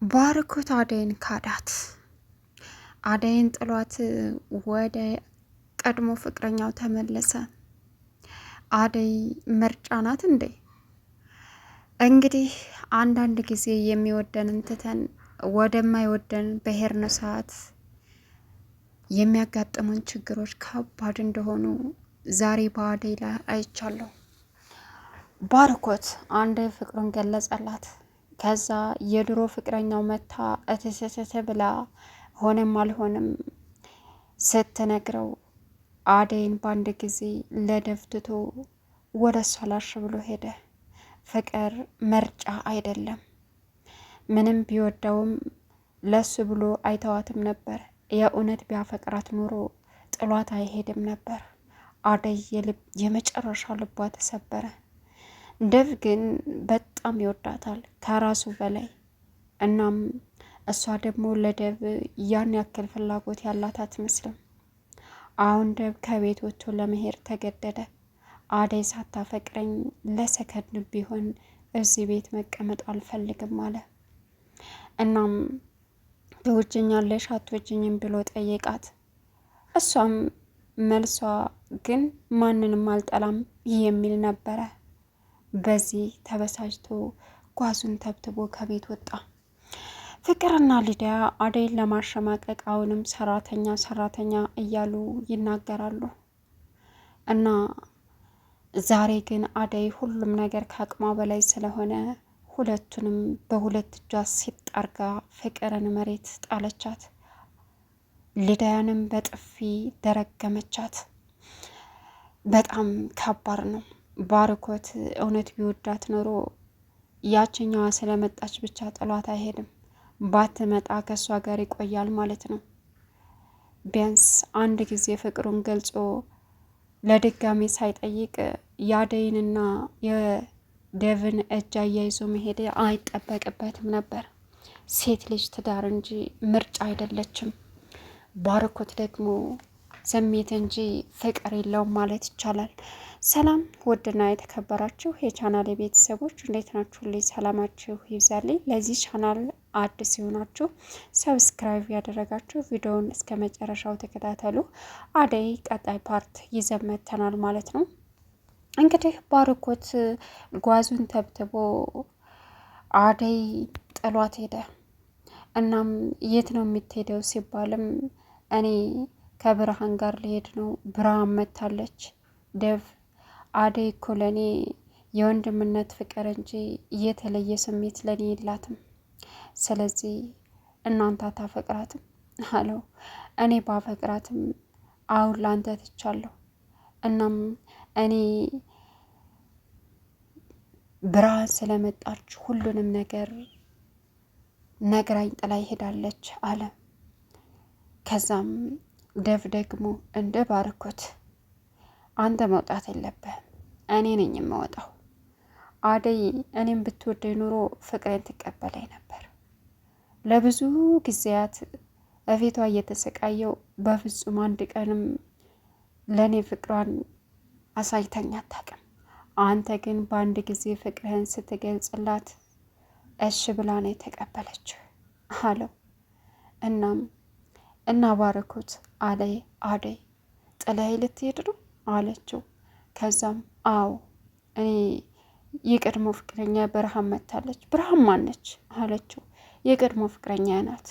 ባርኮት አደይን ካዳት። አደይን ጥሏት ወደ ቀድሞ ፍቅረኛው ተመለሰ። አደይ ምርጫ ናት እንዴ? እንግዲህ አንዳንድ ጊዜ የሚወደንን ትተን ወደማይወደን በሄድን ሰዓት የሚያጋጥሙን ችግሮች ከባድ እንደሆኑ ዛሬ በአደይ ላይ አይቻለሁ። ባርኮት አንድ ፍቅሩን ገለጸላት። ከዛ የድሮ ፍቅረኛው መታ እትትት ብላ ሆነም አልሆነም ስትነግረው አደይን በአንድ ጊዜ ለደፍትቶ ወደ እሷ ላሽ ብሎ ሄደ። ፍቅር ምርጫ አይደለም። ምንም ቢወደውም ለሱ ብሎ አይተዋትም ነበር። የእውነት ቢያፈቅራት ኑሮ ጥሏት አይሄድም ነበር። አደይ የመጨረሻ ልቧ ተሰበረ። ደቭ ግን በጣም ይወዳታል ከራሱ በላይ። እናም እሷ ደግሞ ለደቭ ያን ያክል ፍላጎት ያላት አትመስልም። አሁን ደቭ ከቤት ወጥቶ ለመሄድ ተገደደ። አደይ ሳታፈቅረኝ ለሰከንድ ቢሆን እዚህ ቤት መቀመጥ አልፈልግም አለ። እናም ትወጂኛለሽ አትወጂኝም ብሎ ጠየቃት። እሷም መልሷ ግን ማንንም አልጠላም የሚል ነበረ። በዚህ ተበሳጭቶ ጓዙን ተብትቦ ከቤት ወጣ። ፍቅርና ሊዲያ አደይን ለማሸማቀቅ አሁንም ሰራተኛ እያሉ ይናገራሉ። እና ዛሬ ግን አደይ ሁሉም ነገር ከአቅሟ በላይ ስለሆነ ሁለቱንም በሁለት እጇ ሲጣርጋ ፍቅርን መሬት ጣለቻት። ሊዲያንም በጥፊ ደረገመቻት። በጣም ከባድ ነው። ባርኮት እውነት ቢወዳት ኖሮ ያችኛዋ ስለመጣች ብቻ ጥሏት አይሄድም። ባትመጣ ከእሷ ጋር ይቆያል ማለት ነው። ቢያንስ አንድ ጊዜ ፍቅሩን ገልጾ ለድጋሚ ሳይጠይቅ የአደይንና የዴቭን እጅ አያይዞ መሄድ አይጠበቅበትም ነበር። ሴት ልጅ ትዳር እንጂ ምርጫ አይደለችም። ባርኮት ደግሞ ስሜት እንጂ ፍቅር የለውም ማለት ይቻላል። ሰላም ውድና የተከበራችሁ የቻናል ቤተሰቦች እንዴት ናችሁ? ልይ ሰላማችሁ ይብዛልኝ። ለዚህ ቻናል አዲስ ሲሆናችሁ ሰብስክራይብ ያደረጋችሁ ቪዲዮውን እስከ መጨረሻው ተከታተሉ። አደይ ቀጣይ ፓርት ይዘን መጥተናል ማለት ነው። እንግዲህ ባርኮት ጓዙን ተብትቦ አደይ ጥሏት ሄደ። እናም የት ነው የምትሄደው ሲባልም እኔ ከብርሃን ጋር ሊሄድ ነው፣ ብርሃን መታለች። ደቭ አደይ እኮ ለእኔ የወንድምነት ፍቅር እንጂ የተለየ ስሜት ለእኔ የላትም። ስለዚህ እናንተ አታፈቅራትም አለው። እኔ ባፈቅራትም አሁን ላንተ ትቻለሁ። እናም እኔ ብርሃን ስለመጣች ሁሉንም ነገር ነግራኝ ጥላ ሄዳለች አለ። ከዛም ደቭ ደግሞ እንደ ባርኮት አንተ መውጣት የለብህም፣ እኔ ነኝ የምወጣው። አደይ እኔም ብትወደኝ ኑሮ ፍቅሬን ትቀበለኝ ነበር። ለብዙ ጊዜያት እፊቷ እየተሰቃየው በፍጹም አንድ ቀንም ለእኔ ፍቅሯን አሳይተኝ አታውቅም። አንተ ግን በአንድ ጊዜ ፍቅርህን ስትገልጽላት እሺ ብላ ነው የተቀበለችው አለው። እናም እና ባርኮት አደይ ጥለኸኝ ልትሄድ ነው አለችው። ከዛም አዎ እኔ የቀድሞ ፍቅረኛ ብርሃን መታለች። ብርሃን ማነች አለችው። የቀድሞ ፍቅረኛ ናት።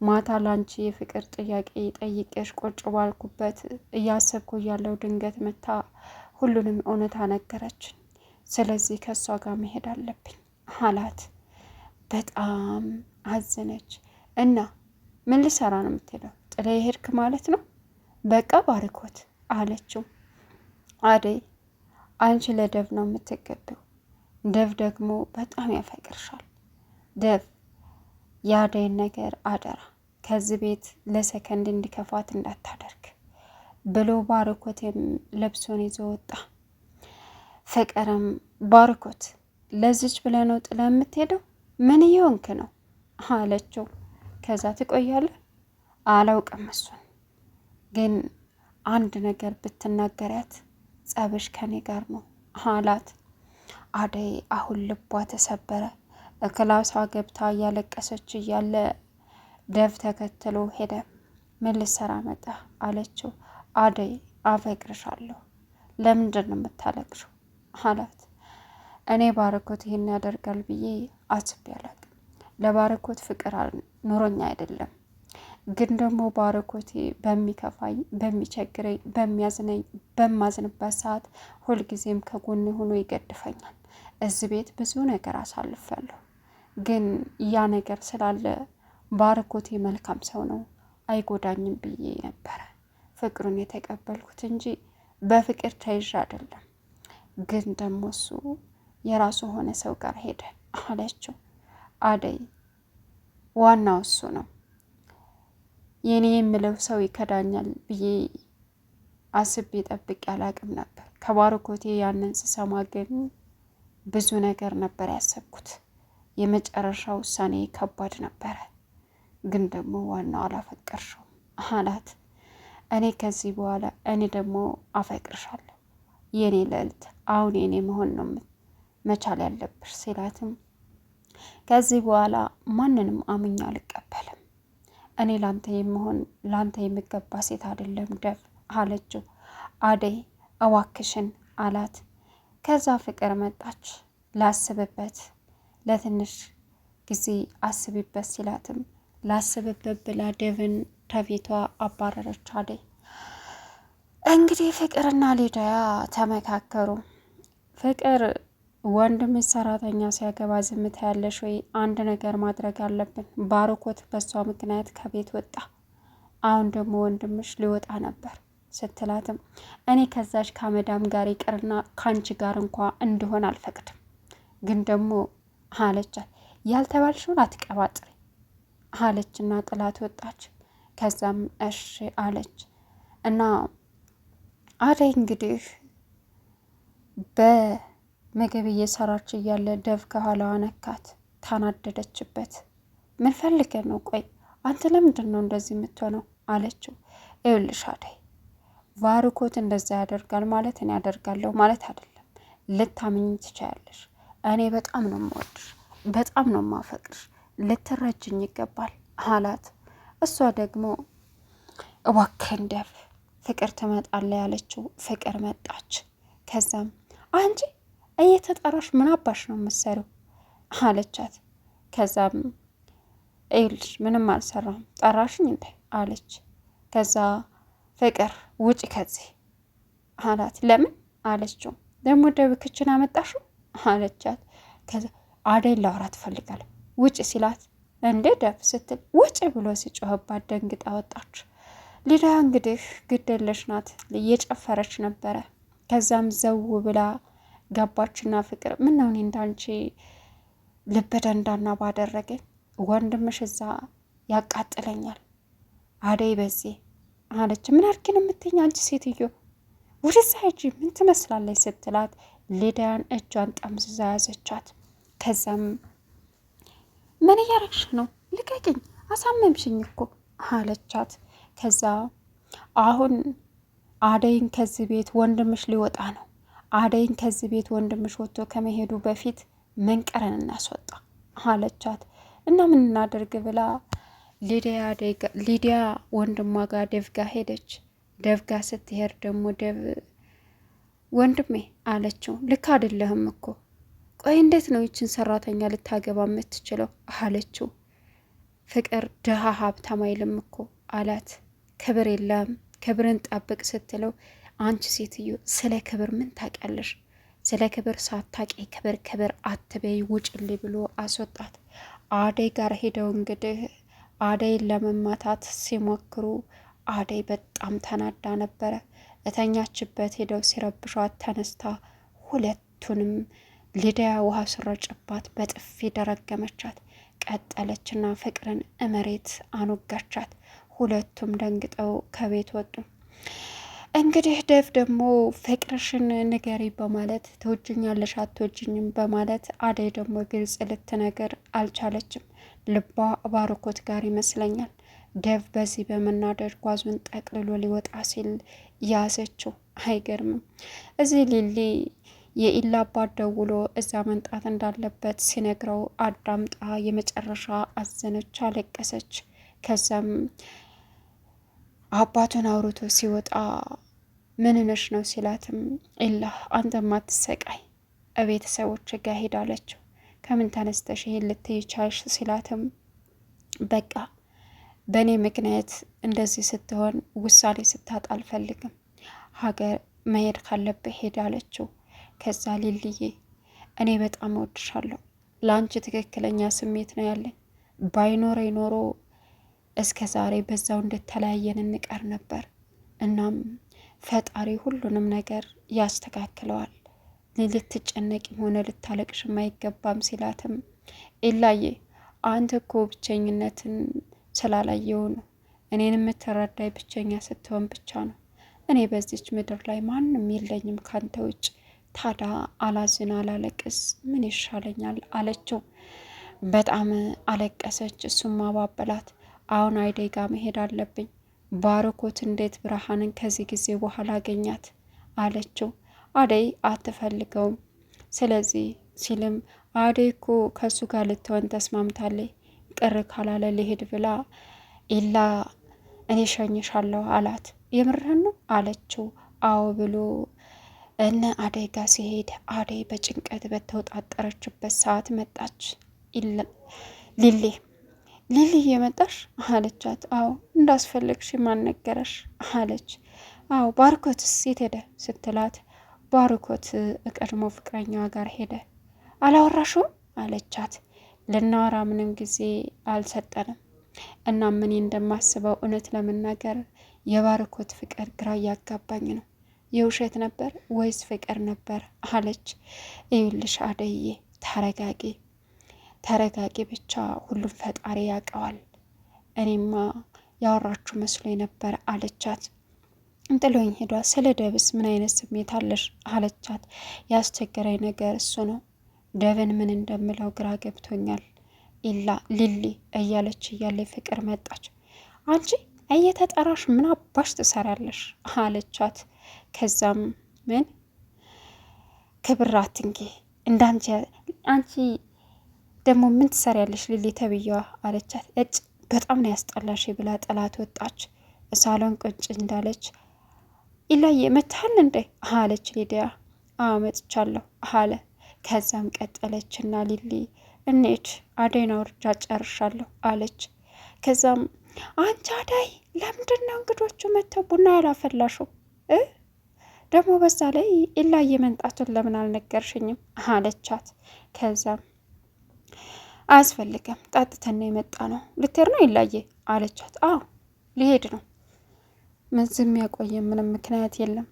ማታ ላንቺ የፍቅር ጥያቄ ጠይቄሽ ቁጭ ባልኩበት እያሰብኩ ያለው ድንገት መታ ሁሉንም እውነታ ነገረችን። ስለዚህ ከእሷ ጋር መሄድ አለብኝ አላት። በጣም አዘነች። እና ምን ልሰራ ነው የምትሄደው? ጥለኸኝ ሄድክ ማለት ነው? በቃ ባርኮት አለችው። አደይ አንቺ ለደቭ ነው የምትገቢው። ደቭ ደግሞ በጣም ያፈቅርሻል። ደቭ የአደይን ነገር አደራ ከዚህ ቤት ለሰከንድ እንዲከፋት እንዳታደርግ ብሎ ባርኮትም ለብሶን ይዞ ወጣ። ፍቅርም ባርኮት ለዚች ብለህ ነው ጥለህ የምትሄደው? ምን እየሆንክ ነው አለችው። ከዛ ትቆያለህ? አላውቅም፣ እሱን ግን አንድ ነገር ብትናገሪያት ጸብሽ ከኔ ጋር ነው አላት። አደይ አሁን ልቧ ተሰበረ። ክላሷ ገብታ እያለቀሰች እያለ ደቭ ተከትሎ ሄደ። ምን ልትሰራ መጣ አለችው። አደይ አፈቅርሻለሁ። ለምንድን ነው የምታለቅሽው አላት። እኔ ባርኮት ይህን ያደርጋል ብዬ አስቤ አላቅም። ለባርኮት ፍቅር ኑሮኛ አይደለም፣ ግን ደግሞ ባርኮቴ በሚከፋኝ፣ በሚቸግረኝ፣ በሚያዝነኝ፣ በማዝንበት ሰዓት ሁልጊዜም ከጎን ሆኖ ይገድፈኛል። እዚህ ቤት ብዙ ነገር አሳልፋለሁ፣ ግን ያ ነገር ስላለ ባርኮቴ መልካም ሰው ነው አይጎዳኝም ብዬ ነበረ ፍቅሩን የተቀበልኩት እንጂ በፍቅር ተይዣ አይደለም። ግን ደግሞ እሱ የራሱ ሆነ ሰው ጋር ሄደ አለችው። አደይ ዋናው እሱ ነው፣ የኔ የምለው ሰው ይከዳኛል ብዬ አስቤ ጠብቄ አላቅም ነበር። ከባርኮቴ ያንን ስሰማ ግን ብዙ ነገር ነበር ያሰብኩት። የመጨረሻ ውሳኔ ከባድ ነበረ፣ ግን ደግሞ ዋናው አላፈቀርሽውም አላት። እኔ ከዚህ በኋላ እኔ ደግሞ አፈቅርሻለሁ የኔ ልዕልት፣ አሁን የኔ መሆን ነው መቻል ያለብሽ ሲላትም ከዚህ በኋላ ማንንም አምኜ አልቀበልም፣ እኔ ላንተ የምሆን ላንተ የሚገባ ሴት አይደለም ደቭ አለችው። አደይ እዋክሽን አላት። ከዛ ፍቅር መጣች። ላስብበት፣ ለትንሽ ጊዜ አስቢበት ሲላትም ላስብበት ብላ ደቭን ከቤቷ አባረረች። አደይ እንግዲህ ፍቅርና ሊዲያ ተመካከሩ። ፍቅር ወንድም ሰራተኛ ሲያገባ ዝምታ ያለሽ ወይ? አንድ ነገር ማድረግ አለብን። ባርኮት በሷ ምክንያት ከቤት ወጣ፣ አሁን ደግሞ ወንድምሽ ሊወጣ ነበር ስትላትም እኔ ከዛች ከመዳም ጋር ይቅርና ከአንቺ ጋር እንኳ እንድሆን አልፈቅድም፣ ግን ደግሞ አለቻት። ያልተባልሽውን አትቀባጥሪ አለችና ጥላት ወጣች። ከዛም እሺ አለች እና አደይ እንግዲህ በምግብ እየሰራች እያለ ደቭ ከኋላዋ ነካት። ታናደደችበት። ምን ፈልገህ ነው? ቆይ አንተ ለምንድን ነው እንደዚህ የምትሆነው አለችው። ይኸውልሽ አደይ ባርኮት እንደዛ ያደርጋል ማለት እኔ ያደርጋለሁ ማለት አይደለም። ልታምኝ ትችያለሽ። እኔ በጣም ነው የምወድሽ፣ በጣም ነው የማፈቅርሽ፣ ልትረጅኝ ይገባል አላት። እሷ ደግሞ እባክህን ደቭ ፍቅር ትመጣለች ያለችው። ፍቅር መጣች። ከዛም አንቺ እየተጠራሽ ምን አባሽ ነው የምትሰሪው አለቻት። ከዛም ይኸውልሽ ምንም አልሰራም ጠራሽኝ እንዴ አለች። ከዛ ፍቅር ውጪ ከዚህ አላት። ለምን አለችው። ደግሞ ደብ ክችን አመጣሽው አለቻት። ከዛ አደይ ላውራት ትፈልጋለሁ ውጪ ሲላት እንዴ ደብ ስትል ውጪ ብሎ ሲጮህባት ደንግጣ ወጣች። ሊዲያ እንግዲህ ግደለሽ ናት፣ እየጨፈረች ነበረ። ከዛም ዘው ብላ ገባችና ፍቅር ምን ነው እኔ እንዳንቺ ልበ ደንዳና ባደረገኝ፣ ወንድምሽ እዛ ያቃጥለኛል አደይ በዚህ አለች። ምን አድርጊ ነው የምትይኝ አንቺ ሴትዮ? ወደዛ ሂጂ ምን ትመስላለች ስትላት ሊዲያን እጇን ጠምዝዛ ያዘቻት። ከዛም ምን እያረግሽ ነው? ልቀቂኝ፣ አሳመምሽኝ እኮ አለቻት። ከዛ አሁን አደይን ከዚህ ቤት ወንድምሽ ሊወጣ ነው። አደይን ከዚህ ቤት ወንድምሽ ወጥቶ ከመሄዱ በፊት መንቀረን እናስወጣ አለቻት። እና ምን እናደርግ ብላ ሊዲያ ወንድሟ ጋር ደቭ ጋር ሄደች። ደቭ ጋር ስትሄድ ደግሞ ደቭ ወንድሜ አለችው። ልክ አይደለህም እኮ ቆይ እንዴት ነው ይችን ሰራተኛ ልታገባ የምትችለው አለችው። ፍቅር ድሃ ሀብታም አይልም እኮ አላት። ክብር የለም ክብርን ጠብቅ ስትለው አንቺ ሴትዮ ስለ ክብር ምን ታውቂያለሽ? ስለ ክብር ሳታቂ ክብር አትበይ ውጭልኝ ብሎ አስወጣት። አደይ ጋር ሄደው እንግዲህ አደይን ለመማታት ሲሞክሩ አደይ በጣም ተናዳ ነበረ። እተኛችበት ሄደው ሲረብሿት ተነስታ ሁለቱንም ሊዲያ ውሃ ስረጭባት በጥፊ ደረገመቻት። ቀጠለችና ፍቅርን መሬት አኖጋቻት። ሁለቱም ደንግጠው ከቤት ወጡ። እንግዲህ ደቭ ደግሞ ፍቅርሽን ንገሪ በማለት ትወጅኛለሽ አትወጅኝም በማለት አደይ ደግሞ ግልጽ ልትነገር አልቻለችም። ልቧ ባርኮት ጋር ይመስለኛል። ደቭ በዚህ በመናደድ ጓዙን ጠቅልሎ ሊወጣ ሲል ያዘችው። አይገርምም። እዚህ ሊሊ የኢላ አባት ደውሎ እዛ መምጣት እንዳለበት ሲነግረው አዳምጣ የመጨረሻ አዘነች፣ አለቀሰች። ከዛም አባቱን አውርቶ ሲወጣ ምን ነሽ ነው ሲላትም ኢላ አንተማ አትሰቃይ ቤተሰቦች ጋር ሄዳለችው። ከምን ተነስተሽ ይሄን ልትይ ቻልሽ ሲላትም በቃ በእኔ ምክንያት እንደዚህ ስትሆን ውሳኔ ስታጣ አልፈልግም፣ ሀገር መሄድ ካለብህ ሄድ አለችው። ከዛ ሊልዬ እኔ በጣም እወድሻለሁ፣ ለአንቺ ትክክለኛ ስሜት ነው ያለኝ፣ ባይኖረኝ ኖሮ እስከ ዛሬ በዛው እንደተለያየን እንቀር ነበር። እናም ፈጣሪ ሁሉንም ነገር ያስተካክለዋል፣ ልትጨነቂም ሆነ ልታለቅሽም አይገባም ሲላትም ኢላዬ አንተ እኮ ብቸኝነትን ስላላየው ነው፣ እኔን የምትረዳኝ ብቸኛ ስትሆን ብቻ ነው። እኔ በዚች ምድር ላይ ማንም የለኝም ካንተ ውጭ። ታዳ አላዝን አላለቅስ ምን ይሻለኛል አለችው። በጣም አለቀሰች። እሱም አባበላት። አሁን አደይ ጋ መሄድ አለብኝ። ባርኮት እንዴት ብርሃንን ከዚህ ጊዜ በኋላ አገኛት አለችው። አደይ አትፈልገውም። ስለዚህ ሲልም አደይ እኮ ከሱ ጋር ልትሆን ተስማምታለች፣ ቅር ካላለ ሊሄድ ብላ ኢላ እኔ ሸኝሻለሁ አላት። የምርህን ነው አለችው። አዎ ብሎ እነ አደይ ጋር ሲሄድ አደይ በጭንቀት በተወጣጠረችበት ሰዓት መጣች። ሊሊ የመጣሽ አለቻት። አዎ እንዳስፈለግሽ ማን ነገረሽ አለች። አዎ ባርኮትስ የት ሄደ ስትላት ባርኮት ቀድሞ ፍቅረኛዋ ጋር ሄደ። አላወራሽውም አለቻት። ልናወራ ምንም ጊዜ አልሰጠንም እና ምን እንደማስበው እውነት ለመናገር የባርኮት ፍቅር ግራ እያጋባኝ ነው። የውሸት ነበር ወይስ ፍቅር ነበር አለች። ይኸውልሽ አደይዬ ተረጋጊ ብቻ፣ ሁሉም ፈጣሪ ያውቀዋል። እኔማ ያወራችሁ መስሎኝ ነበር አለቻት። ጥሎኝ ሄዷ። ስለ ደብስ ምን አይነት ስሜት አለሽ አለቻት። ያስቸገረኝ ነገር እሱ ነው። ደብን ምን እንደምለው ግራ ገብቶኛል። ሊሊ እያለች እያለ ፍቅር መጣች። አንቺ እየተጠራሽ ምን አባሽ ትሰራለሽ አለቻት። ከዛም ምን ክብር አትንኪ እንዳንቺ አንቺ ደግሞ ምን ትሰሪያለሽ ሊሊ ተብዬዋ አለቻት። እጭ በጣም ነው ያስጠላሽ ብላ ጥላት ወጣች። ሳሎን ቁጭ እንዳለች ኢላዬ መታል እንዴ አለች ሊዲያ። አዎ መጥቻለሁ አለ። ከዛም ቀጠለችና ሊሊ እንሂድ አደይን አውርጃ ጨርሻለሁ አለች። ከዛም አንቺ አደይ ለምንድን ነው እንግዶቹ መተው ቡና ያላፈላሽው ደግሞ በዛ ላይ ኢላዬ መንጣቱን ለምን አልነገርሽኝም አለቻት። ከዛም አያስፈልግም ጠጥተን ነው የመጣ ነው። ልትሄድ ነው ኢላዬ አለቻት። አዎ ሊሄድ ነው፣ ዝም ያቆየ ምንም ምክንያት የለም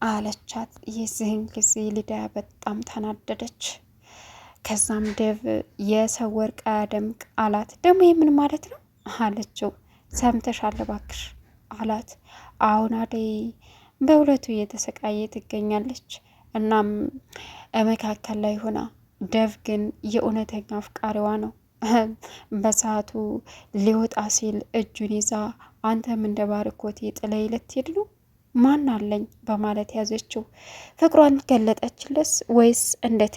አለቻት። የዚህን ጊዜ ሊዲያ በጣም ተናደደች። ከዛም ደብ የሰው ወርቅ አያደምቅ አላት። ደግሞ የምን ማለት ነው አለችው። ሰምተሻል እባክሽ አላት። አሁን አደይ በሁለቱ እየተሰቃየ ትገኛለች። እናም መካከል ላይ ሆና ደብ ግን የእውነተኛ አፍቃሪዋ ነው። በሰዓቱ ሊወጣ ሲል እጁን ይዛ አንተም እንደ ባርኮቴ ጥለይ ልትሄድ ነው ማን አለኝ በማለት ያዘችው። ፍቅሯን ገለጠችለስ ወይስ እንዴት